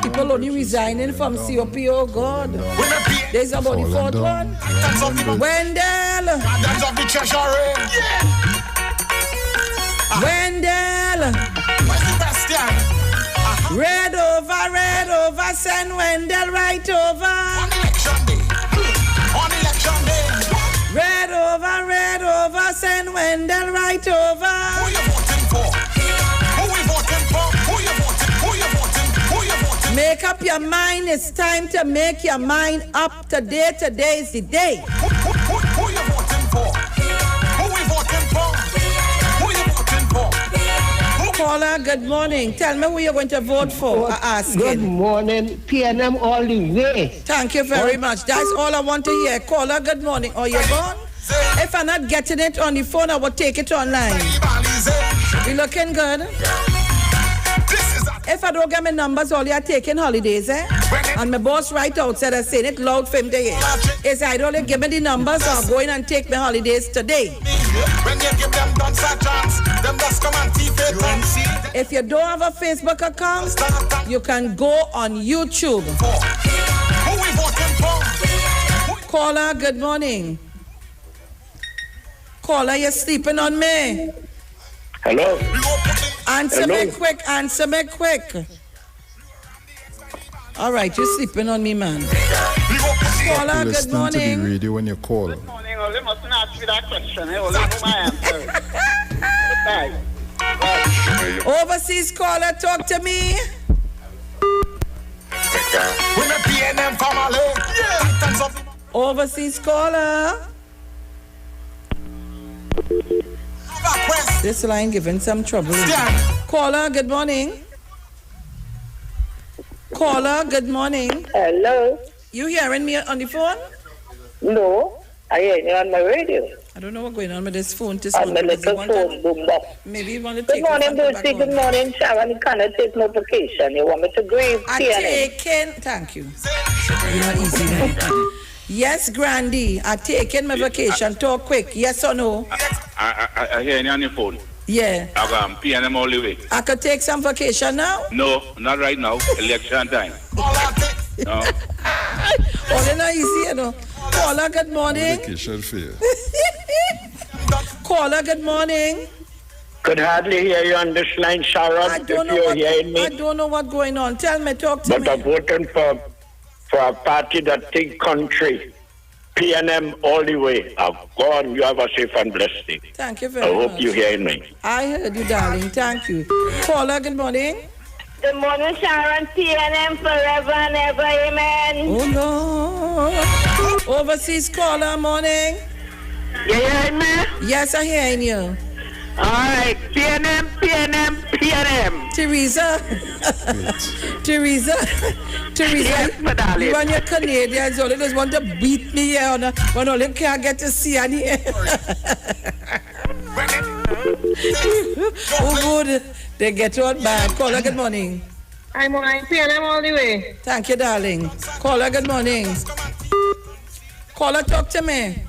S2: People only resigning from COP, oh God. There's about the fourth one. Wendell! Wendell! Red over, send Wendell right over. On election day. Red over, send Wendell right over. Who you voting for? Who we voting for? Who you voting? Who you voting? Who you voting? Make up your mind. It's time to make your mind up today. Today is the day. Who you voting for? Who we voting for? Who you voting for? Caller, good morning. Tell me who you're going to vote for.
S12: Good morning. PNM all the way.
S2: Thank you very much. That's all I want to hear. Caller, good morning. Oh, you're gone? If I'm not getting it on the phone, I will take it online. You looking good? If I don't get my numbers, all you're taking holidays, eh? And my boss right outside is saying it loud for him to hear. Is I don't give me the numbers, I'll go in and take my holidays today. When you give them guns a chance, them just come and teeth it. If you don't have a Facebook account, you can go on YouTube. Who we voting for? Caller, good morning. Caller, you're sleeping on me.
S17: Hello.
S2: Answer me quick. All right, you're sleeping on me, man. Caller, good morning.
S18: To the radio when you call.
S22: Good morning. Well, you mustn't ask me that question. Well, that's my answer.
S2: Overseas caller, talk to me. Overseas caller. This line giving some trouble. Caller, good morning. Caller, good morning.
S8: Hello.
S2: You hearing me on the phone?
S8: No, I hear you on my radio.
S2: I don't know what's going on with this phone.
S8: On my little phone, boom box.
S2: Maybe you want to
S8: good
S2: take
S8: morning, Lucy. Good morning, Sharon. You cannot take no vacation. You want me to grieve?
S2: Thank you. You're not easy, man. Yes, Grandy. I taking my vacation. Talk quick. Yes or no?
S1: I hear you on your phone.
S2: Yeah.
S1: I'm PNM all the way.
S2: I could take some vacation now?
S1: No, not right now. Election time. No.
S2: Oh, not easy, you know. Caller, good morning.
S18: Vacation fair.
S2: Caller, good morning.
S13: Could hardly hear you on this line, Sharon, if you're hearing me.
S2: I don't know what's going on. Tell me, talk to me.
S13: But I'm voting for a party that think country. PNM all the way. Go on, you have a safe and blessed day.
S2: Thank you very much.
S13: I hope you hearing me.
S2: I heard you, darling. Thank you. Caller, good morning.
S14: Good morning, Sharon. PNM forever and ever. Amen.
S2: Oh, no. Overseas caller, morning.
S14: You hearing me?
S2: Yes, I'm hearing you.
S14: All right. PNM.
S2: Teresa.
S14: Yes, my darling.
S2: You and your Canadians all just want to beat me here when all you can't get to see any. Oh, good. They get on bad. Caller, good morning.
S14: I'm on PNM all the way.
S2: Thank you, darling. Caller, good morning. Caller, talk to me.